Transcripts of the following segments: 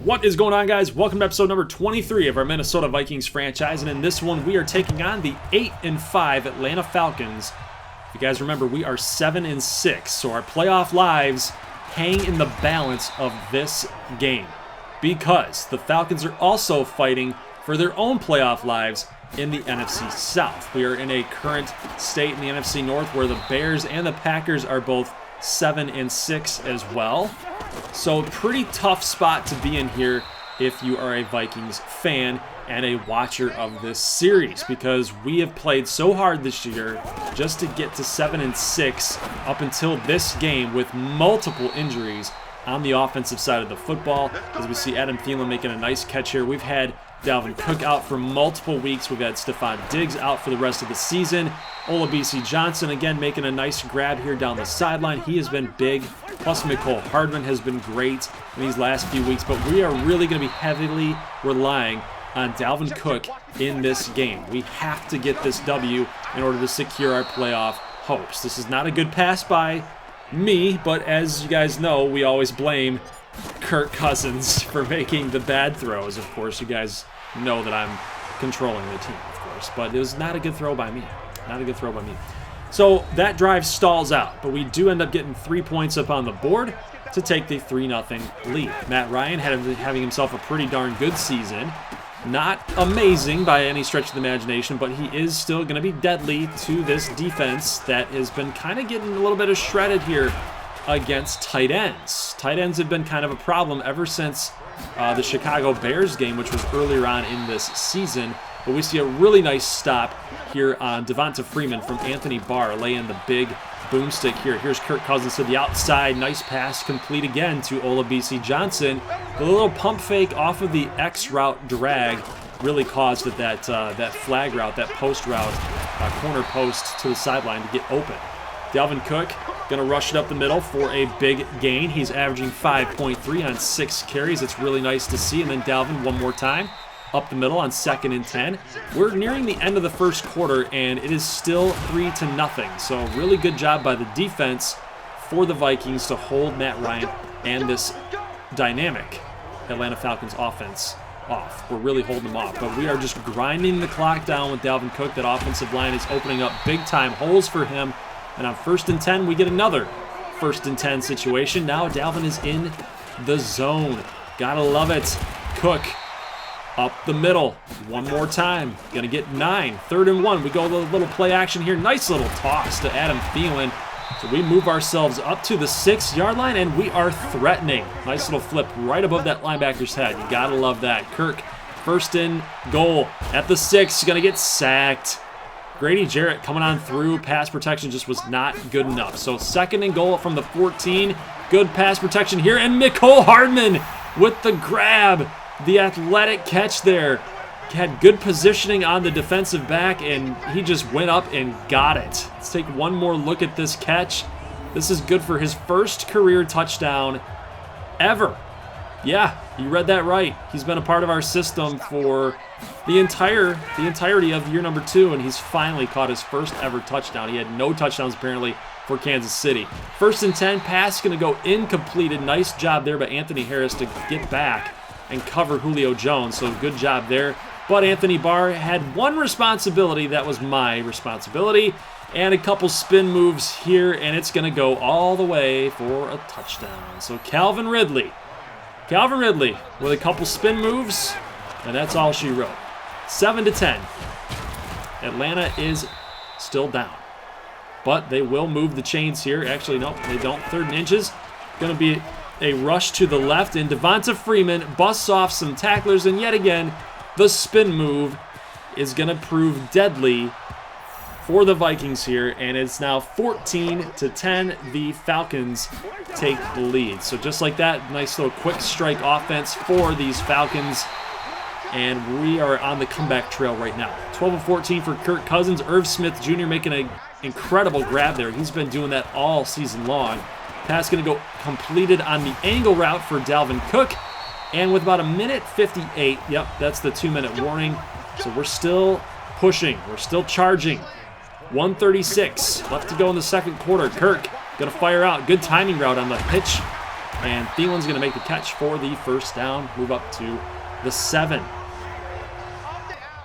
What is going on, guys? Welcome to episode number 23 of our Minnesota Vikings franchise, and in this one we are taking on the 8-5 Atlanta Falcons. If you guys remember, we are 7-6, so our playoff lives hang in the balance of this game because the Falcons are also fighting for their own playoff lives in the NFC South. We are in a current state in the NFC North where the Bears and the Packers are both 7-6 as well. So pretty tough spot to be in here if you are a Vikings fan and a watcher of this series, because we have played so hard this year just to get to 7-6 up until this game with multiple injuries on the offensive side of the football. As we see Adam Thielen making a nice catch here. We've had Dalvin Cook out for multiple weeks. We've had Stephon Diggs out for the rest of the season. Olabisi Johnson again making a nice grab here down the sideline. He has been big. Plus Mecole Hardman has been great in these last few weeks. But we are really going to be heavily relying on Dalvin Cook in this game. We have to get this W in order to secure our playoff hopes. This is not a good pass by me, but as you guys know, we always blame Kirk Cousins for making the bad throws. Of course, you guys know that I'm controlling the team, of course, but it was not a good throw by me. Not a good throw by me. So that drive stalls out, but we do end up getting 3 points up on the board to take the 3-0 lead. Matt Ryan having himself a pretty darn good season. Not amazing by any stretch of the imagination, but he is still going to be deadly to this defense that has been kind of getting a little bit of shredded here against tight ends. Tight ends have been kind of a problem ever since the Chicago Bears game, which was earlier on in this season. But we see a really nice stop here on Devonta Freeman from Anthony Barr, laying the big boomstick here. Here's Kirk Cousins to the outside. Nice pass complete again to Olabisi Johnson. The little pump fake off of the X route drag really caused that flag route, that post route, corner post to the sideline to get open. Dalvin Cook going to rush it up the middle for a big gain. He's averaging 5.3 on 6 carries. It's really nice to see. And then Dalvin one more time up the middle on 2nd and 10. We're nearing the end of the first quarter, and it is still 3-0. So really good job by the defense for the Vikings to hold Matt Ryan and this dynamic Atlanta Falcons offense off. We're really holding them off, but we are just grinding the clock down with Dalvin Cook. That offensive line is opening up big-time holes for him. And on 1st and 10, we get another 1st and 10 situation. Now Dalvin is in the zone. Gotta love it. Cook up the middle. One more time. Gonna get 9. 3rd and 1. We go a little play action here. Nice little toss to Adam Thielen. So we move ourselves up to the 6-yard line, and we are threatening. Nice little flip right above that linebacker's head. You gotta love that. Kirk, 1st and goal at the 6. Gonna get sacked. Grady Jarrett coming on through. Pass protection just was not good enough. So 2nd and goal from the 14. Good pass protection here. And Mecole Hardman with the grab. The athletic catch there. Had good positioning on the defensive back, and he just went up and got it. Let's take one more look at this catch. This is good for his first career touchdown ever. Yeah, you read that right. He's been a part of our system for the entirety of year number 2, and he's finally caught his first ever touchdown. He had no touchdowns apparently for Kansas City. 1st and 10, pass going to go incompleted. Nice job there by Anthony Harris to get back and cover Julio Jones, so good job there. But Anthony Barr had one responsibility. That was my responsibility, and a couple spin moves here, and it's going to go all the way for a touchdown. So Calvin Ridley with a couple spin moves, and that's all she wrote. 7-10. Atlanta is still down, but they will move the chains here. Actually, no, they don't. 3rd and inches. Going to be a rush to the left, and Devonta Freeman busts off some tacklers, and yet again, the spin move is going to prove deadly for the Vikings here, and it's now 14-10. The Falcons take the lead. So just like that, nice little quick strike offense for these Falcons, and we are on the comeback trail right now. 12-14 for Kirk Cousins. Irv Smith Jr. making an incredible grab there. He's been doing that all season long. Pass going to go completed on the angle route for Dalvin Cook. And with about 1:58, yep, that's the 2-minute warning. So we're still pushing. We're still charging. 1:36 left to go in the second quarter. Kirk going to fire out. Good timing route on the pitch And Thielen's going to make the catch for the first down, move up to the 7.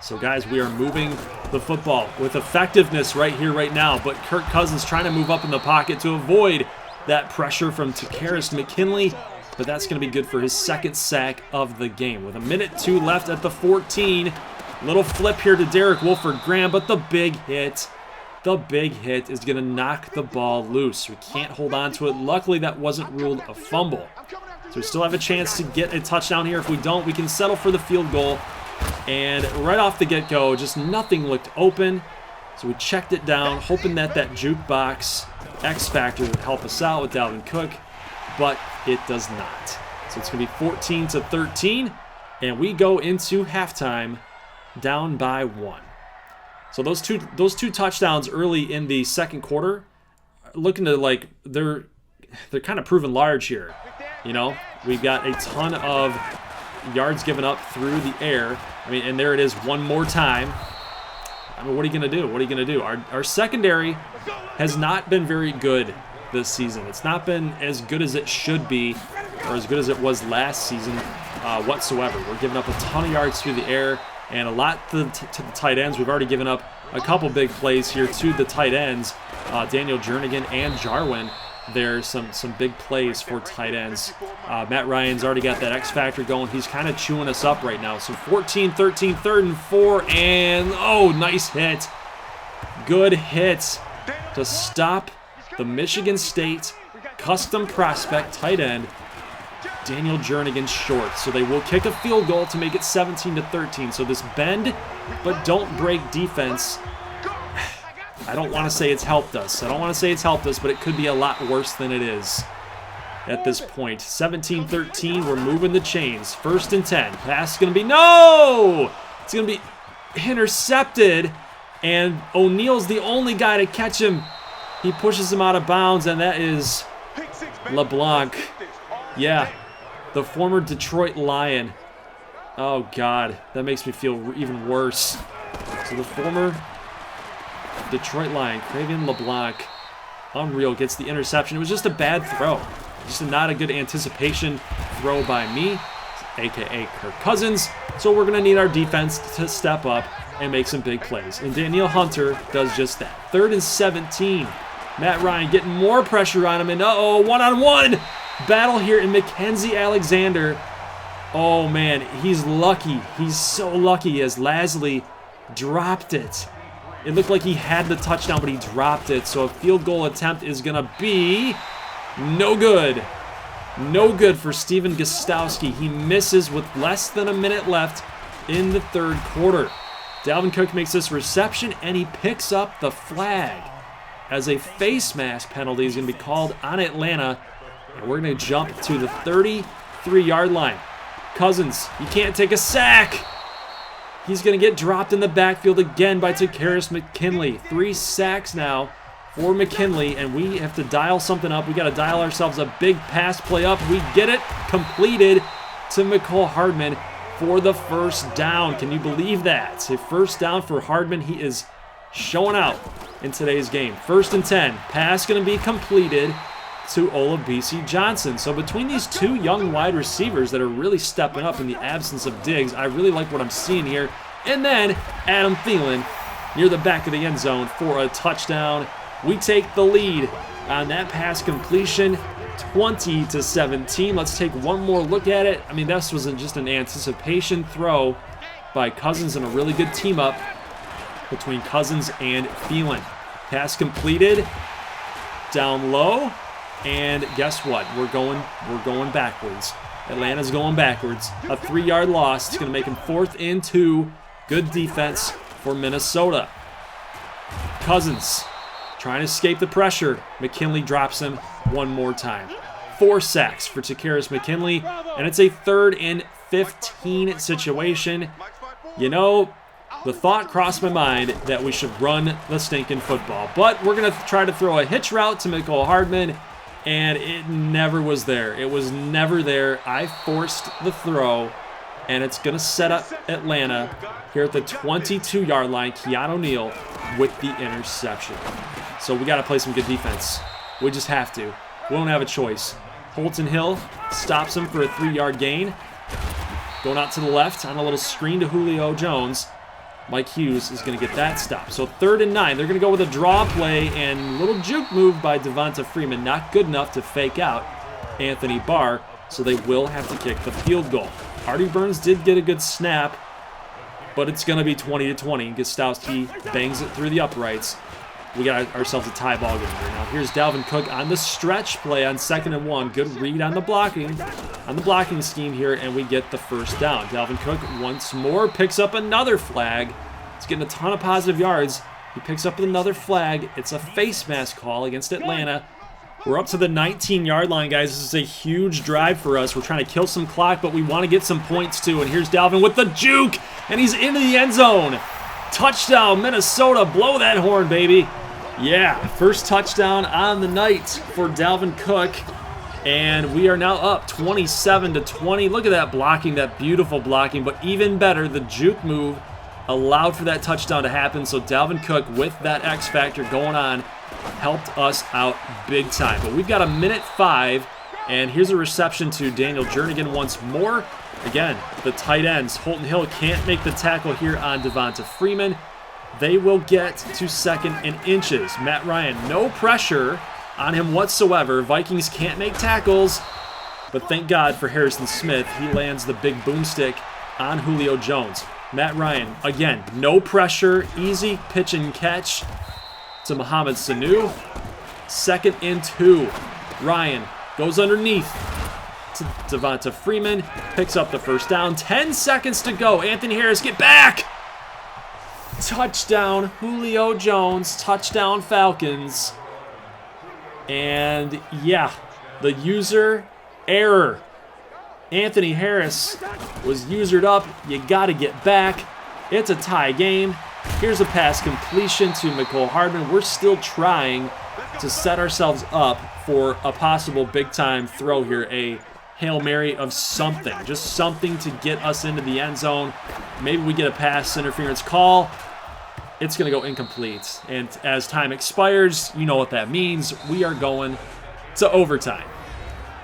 So, guys, we are moving the football with effectiveness right here, right now. But Kirk Cousins trying to move up in the pocket to avoid that pressure from Takkarist McKinley. But that's going to be good for his second sack of the game. With 1:02 left at the 14. Little flip here to Derek Wolford-Graham, but the big hit is going to knock the ball loose. We can't hold on to it. Luckily, that wasn't ruled a fumble. So we still have a chance to get a touchdown here. If we don't, we can settle for the field goal. And right off the get-go, just nothing looked open. So we checked it down, hoping that jukebox X Factor would help us out with Dalvin Cook, but it does not. So it's going to be 14-13, and we go into halftime down by 1. So those two touchdowns early in the second quarter, looking to like they're kind of proven large here. You know, we've got a ton of yards given up through the air. I mean, and there it is one more time. I mean, what are you going to do? What are you going to do? Our secondary has not been very good this season. It's not been as good as it should be, or as good as it was last season whatsoever. We're giving up a ton of yards through the air and a lot to the tight ends. We've already given up a couple big plays here to the tight ends, Daniel Jernigan and Jarwin. There's some big plays for tight ends. Matt Ryan's already got that X Factor going. He's kind of chewing us up right now. So 14-13, 3rd and 4, and oh, nice hit. Good hit to stop the Michigan State custom prospect tight end, Daniel Jernigan short. So they will kick a field goal to make it 17-13. So this bend but don't break defense, I don't want to say it's helped us. But it could be a lot worse than it is at this point. 17-13, we're moving the chains. 1st and 10. Pass is going to be, no! It's going to be intercepted, and O'Neal's the only guy to catch him. He pushes him out of bounds, and that is LeBlanc. Yeah, the former Detroit Lion. Oh, God, that makes me feel even worse. So the former Detroit Lion, Craven LeBlanc, unreal, gets the interception. It was just a bad throw. Just not a good anticipation throw by me, a.k.a. Kirk Cousins. So we're going to need our defense to step up and make some big plays. And Danielle Hunter does just that. 3rd and 17. Matt Ryan getting more pressure on him. And uh-oh, one-on-one battle here in Mackenzie Alexander. Oh, man, he's lucky. He's so lucky as Lasley dropped it. It looked like he had the touchdown, but he dropped it. So a field goal attempt is going to be no good. No good for Steven Gostowski. He misses with less than a minute left in the 3rd quarter. Dalvin Cook makes this reception, and he picks up the flag as a face mask penalty is going to be called on Atlanta. And we're going to jump to the 33-yard line. Cousins, he can't take a sack. He's going to get dropped in the backfield again by Takkarist McKinley. 3 sacks now for McKinley, and we have to dial something up. We got to dial ourselves a big pass play up. We get it completed to Mecole Hardman for the first down. Can you believe that? A first down for Hardman. He is showing out in today's game. 1st and 10. Pass going to be completed to Olabisi Johnson. So between these two young wide receivers that are really stepping up in the absence of Diggs, I really like what I'm seeing here. And then Adam Thielen near the back of the end zone for a touchdown. We take the lead on that pass completion, 20-17. Let's take one more look at it. I mean, this wasn't just an anticipation throw by Cousins and a really good team up between Cousins and Thielen. Pass completed, down low. And guess what? We're going backwards. Atlanta's going backwards. A 3-yard loss. It's going to make him 4th and 2. Good defense for Minnesota. Cousins trying to escape the pressure. McKinley drops him one more time. 4 sacks for Takkarist McKinley. And it's a 3rd and 15 situation. You know, the thought crossed my mind that we should run the stinking football. But we're going to try to throw a hitch route to Mecole Hardman. And it never was there. It was never there. I forced the throw, and it's going to set up Atlanta here at the 22-yard line. Keanu Neal with the interception. So we got to play some good defense. We just have to. We don't have a choice. Holton Hill stops him for a 3-yard gain. Going out to the left on a little screen to Julio Jones. Mike Hughes is going to get that stop. So 3rd and 9. They're going to go with a draw play and a little juke move by Devonta Freeman. Not good enough to fake out Anthony Barr, so they will have to kick the field goal. Artie Burns did get a good snap, but it's going to be 20-20. Gostowski bangs it through the uprights. We got ourselves a tie ball game here. Now here's Dalvin Cook on the stretch play on 2nd and 1. Good read on the blocking scheme here, and we get the first down. Dalvin Cook once more picks up another flag. He's getting a ton of positive yards. He picks up another flag. It's a face mask call against Atlanta. We're up to the 19-yard line, guys. This is a huge drive for us. We're trying to kill some clock, but we want to get some points too. And here's Dalvin with the juke, and he's into the end zone. Touchdown, Minnesota. Blow that horn, baby. Yeah, first touchdown on the night for Dalvin Cook, and we are now up 27-20. Look at that blocking, that beautiful blocking, but even better, the juke move allowed for that touchdown to happen, so Dalvin Cook, with that X factor going on, helped us out big time. But we've got a minute 5, and here's a reception to Daniel Jernigan once more. Again, the tight ends, Holton Hill can't make the tackle here on Devonta Freeman. They will get to 2nd and inches. Matt Ryan, no pressure on him whatsoever. Vikings can't make tackles, but thank God for Harrison Smith. He lands the big boomstick on Julio Jones. Matt Ryan, again, no pressure, easy pitch and catch to Mohamed Sanu. 2nd and 2. Ryan goes underneath to Devonta Freeman, picks up the first down. 10 seconds to go. Anthony Harris, get back! Touchdown, Julio Jones. Touchdown, Falcons. And yeah, the user error. Anthony Harris was usered up. You got to get back. It's a tie game. Here's a pass completion to Mecole Hardman. We're still trying to set ourselves up for a possible big-time throw here, a Hail Mary of something. Just something to get us into the end zone. Maybe we get a pass interference call. It's going to go incomplete. And as time expires, you know what that means. We are going to overtime.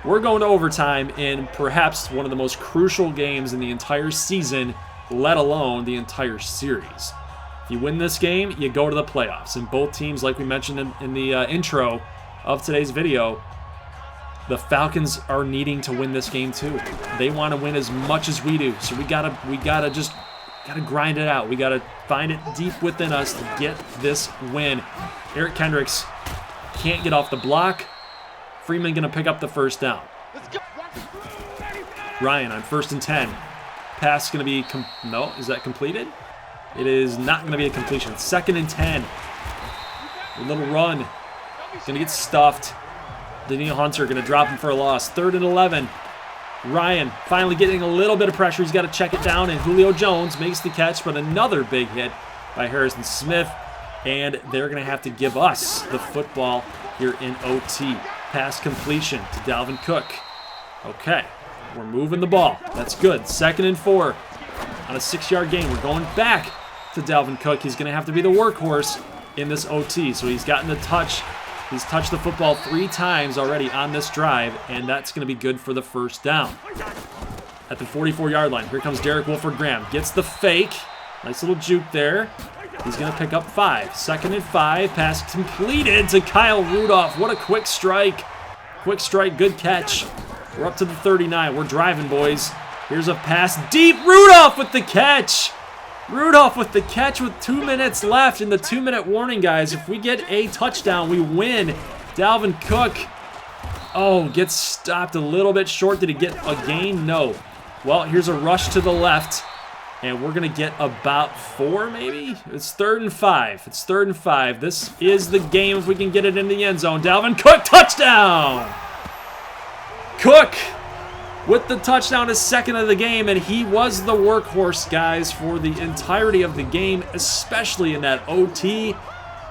We're going to overtime in perhaps one of the most crucial games in the entire season, let alone the entire series. If you win this game, you go to the playoffs. And both teams, like we mentioned in the intro of today's video, the Falcons are needing to win this game too. They want to win as much as we do. So we gotta grind it out. We gotta find it deep within us to get this win. Eric Kendricks can't get off the block. Freeman gonna pick up the first down. Ryan on 1st and 10. Pass gonna be no, is that completed? It is not gonna be a completion. 2nd and 10. A little run. Gonna get stuffed. Daniil Hunter gonna drop him for a loss. 3rd and 11. Ryan finally getting a little bit of pressure. He's got to check it down, and Julio Jones makes the catch, but another big hit by Harrison Smith, and they're going to have to give us the football here in OT. Pass completion to Dalvin Cook. Okay, we're moving the ball. That's good. 2nd and 4 on a 6-yard gain. We're going back to Dalvin Cook. He's going to have to be the workhorse in this OT, so he's gotten the touch. He's touched the football 3 times already on this drive, and that's going to be good for the first down. At the 44-yard line, here comes Derek Wolford-Graham. Gets the fake. Nice little juke there. He's going to pick up 5. 2nd and 5. Pass completed to Kyle Rudolph. What a quick strike. Quick strike, good catch. We're up to the 39. We're driving, boys. Here's a pass deep. Rudolph with the catch. Rudolph with the catch with 2 minutes left in the 2-minute warning, guys. If we get a touchdown, we win. Dalvin Cook, gets stopped a little bit short. Did he get a gain? No. Well, here's a rush to the left, and we're going to get about 4, maybe? It's 3rd and 5. It's 3rd and 5. This is the game if we can get it in the end zone. Dalvin Cook, touchdown! Cook with the touchdown, his 2nd of the game, and he was the workhorse, guys, for the entirety of the game, especially in that OT. A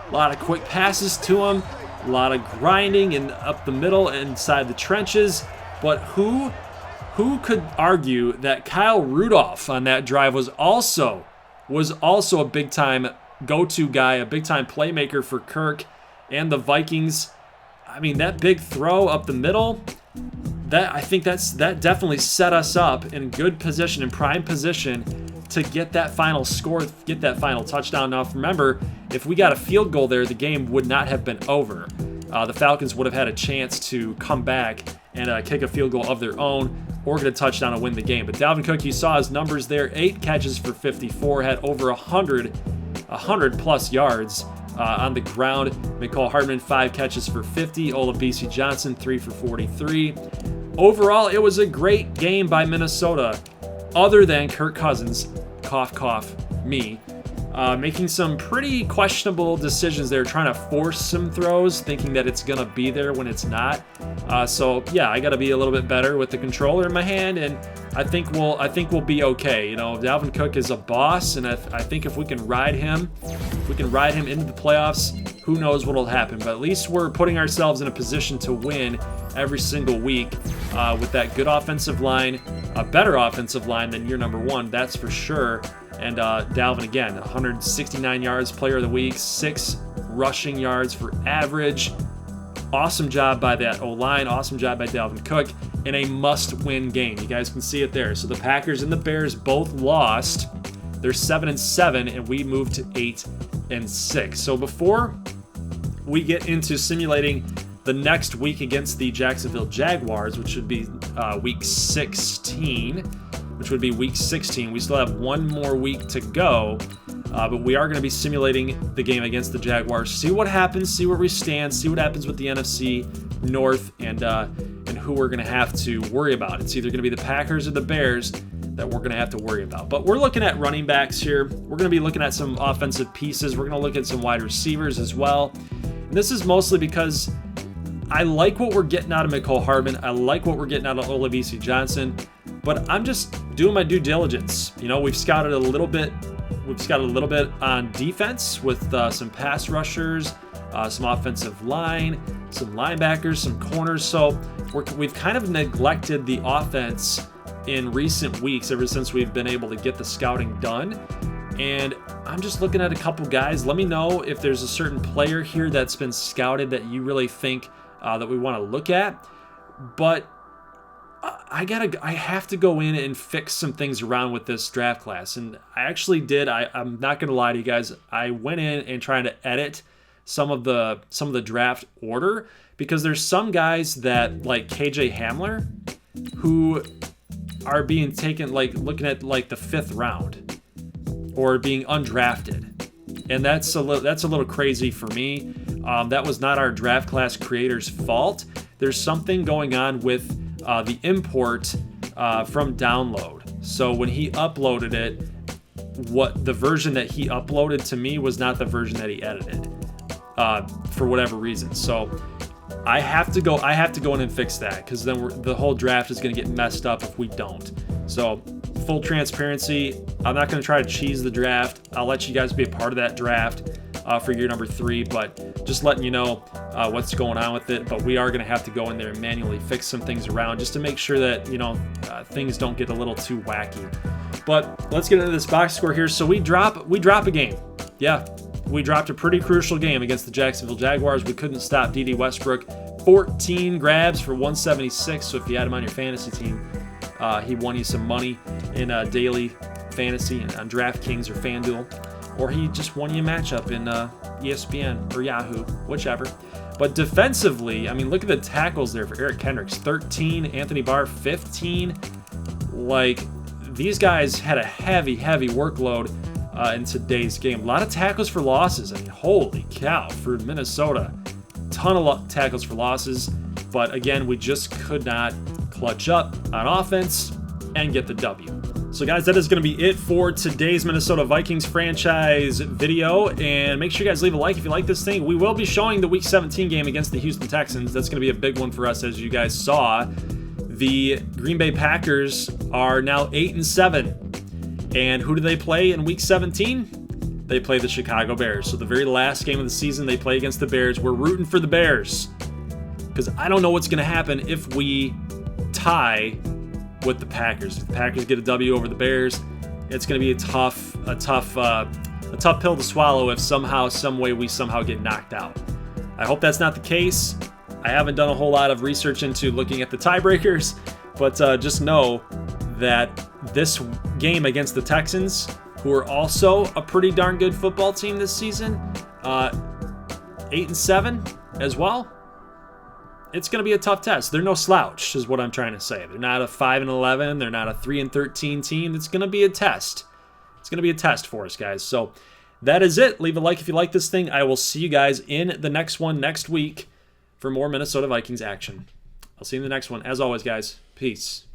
lot of quick passes to him, a lot of grinding and up the middle inside the trenches. But who could argue that Kyle Rudolph on that drive was also a big-time go-to guy, a big-time playmaker for Kirk and the Vikings. I mean, that big throw up the middle, I think that definitely set us up in good position, in prime position, to get that final score, get that final touchdown. Now, remember, if we got a field goal there, the game would not have been over. The Falcons would have had a chance to come back and kick a field goal of their own or get a touchdown and win the game. But Dalvin Cook, you saw his numbers there, 8 catches for 54, had over 100 plus yards on the ground. McCall Hardman, 5 catches for 50. Olabisi Johnson, 3 for 43. Overall, it was a great game by Minnesota, other than Kirk Cousins, cough, cough, me, making some pretty questionable decisions there, trying to force some throws, thinking that it's going to be there when it's not. So, yeah, I got to be a little bit better with the controller in my hand, and I think we'll be okay. You know, Dalvin Cook is a boss, and I think if we can ride him into the playoffs, who knows what'll happen. But at least we're putting ourselves in a position to win every single week with that good offensive line, a better offensive line than year number 1, that's for sure. And Dalvin, again, 169 yards, player of the week, 6 rushing yards for average. Awesome job by that O-line. Awesome job by Dalvin Cook in a must-win game. You guys can see it there. So the Packers and the Bears both lost. They're 7-7, and we moved to 8-6. So before we get into simulating the next week against the Jacksonville Jaguars, which would be week 16, we still have one more week to go, but we are going to be simulating the game against the Jaguars. See what happens, see where we stand, see what happens with the NFC North, and who we're going to have to worry about. It's either going to be the Packers or the Bears that we're going to have to worry about. But we're looking at running backs here. We're going to be looking at some offensive pieces. We're going to look at some wide receivers as well. And this is mostly because I like what we're getting out of McCall Hardman. I like what we're getting out of Olabisi Johnson. But I'm just doing my due diligence. You know, we've scouted a little bit on defense with some pass rushers, some offensive line, some linebackers, some corners. So we've kind of neglected the offense in recent weeks ever since we've been able to get the scouting done. And I'm just looking at a couple guys. Let me know if there's a certain player here that's been scouted that you really think that we want to look at. But I have to go in and fix some things around with this draft class. And I actually did. I'm not going to lie to you guys. I went in and tried to edit some of the draft order, because there's some guys that, like KJ Hamler, who are being taken, like looking at like the 5th round or being undrafted. And that's a little crazy for me. That was not our draft class creator's fault. There's something going on with the import from download. So when he uploaded it, the version that he uploaded to me was not the version that he edited for whatever reason. So I have to go in and fix that, because then the whole draft is going to get messed up if we don't. So full transparency, I'm not going to try to cheese the draft. I'll let you guys be a part of that draft for year number 3, but just letting you know what's going on with it. But we are going to have to go in there and manually fix some things around just to make sure that, you know, things don't get a little too wacky. But let's get into this box score here. So we drop a game. Yeah, we dropped a pretty crucial game against the Jacksonville Jaguars. We couldn't stop D.D. Westbrook. 14 grabs for 176. So if you had him on your fantasy team, he won you some money in daily fantasy on DraftKings or FanDuel, or he just won you a matchup in ESPN or Yahoo, whichever. But defensively, I mean, look at the tackles there for Eric Kendricks, 13, Anthony Barr, 15. Like, these guys had a heavy workload in today's game. A lot of tackles for losses. I mean, holy cow, for Minnesota. Ton of tackles for losses. But again, we just could not clutch up on offense and get the W. So guys, that is going to be it for today's Minnesota Vikings franchise video. And make sure you guys leave a like if you like this thing. We will be showing the Week 17 game against the Houston Texans. That's going to be a big one for us, as you guys saw. The Green Bay Packers are now 8-7. And who do they play in Week 17? They play the Chicago Bears. So the very last game of the season, they play against the Bears. We're rooting for the Bears, because I don't know what's going to happen if we tie with the Packers. If the Packers get a W over the Bears, it's going to be a tough pill to swallow if some way we get knocked out. I hope that's not the case. I haven't done a whole lot of research into looking at the tiebreakers, but just know that this game against the Texans, who are also a pretty darn good football team this season, 8-7 as well, it's going to be a tough test. They're no slouch, is what I'm trying to say. They're not a 5-11. They're not a 3-13 team. It's going to be a test. It's going to be a test for us, guys. So that is it. Leave a like if you like this thing. I will see you guys in the next one next week for more Minnesota Vikings action. I'll see you in the next one. As always, guys, peace.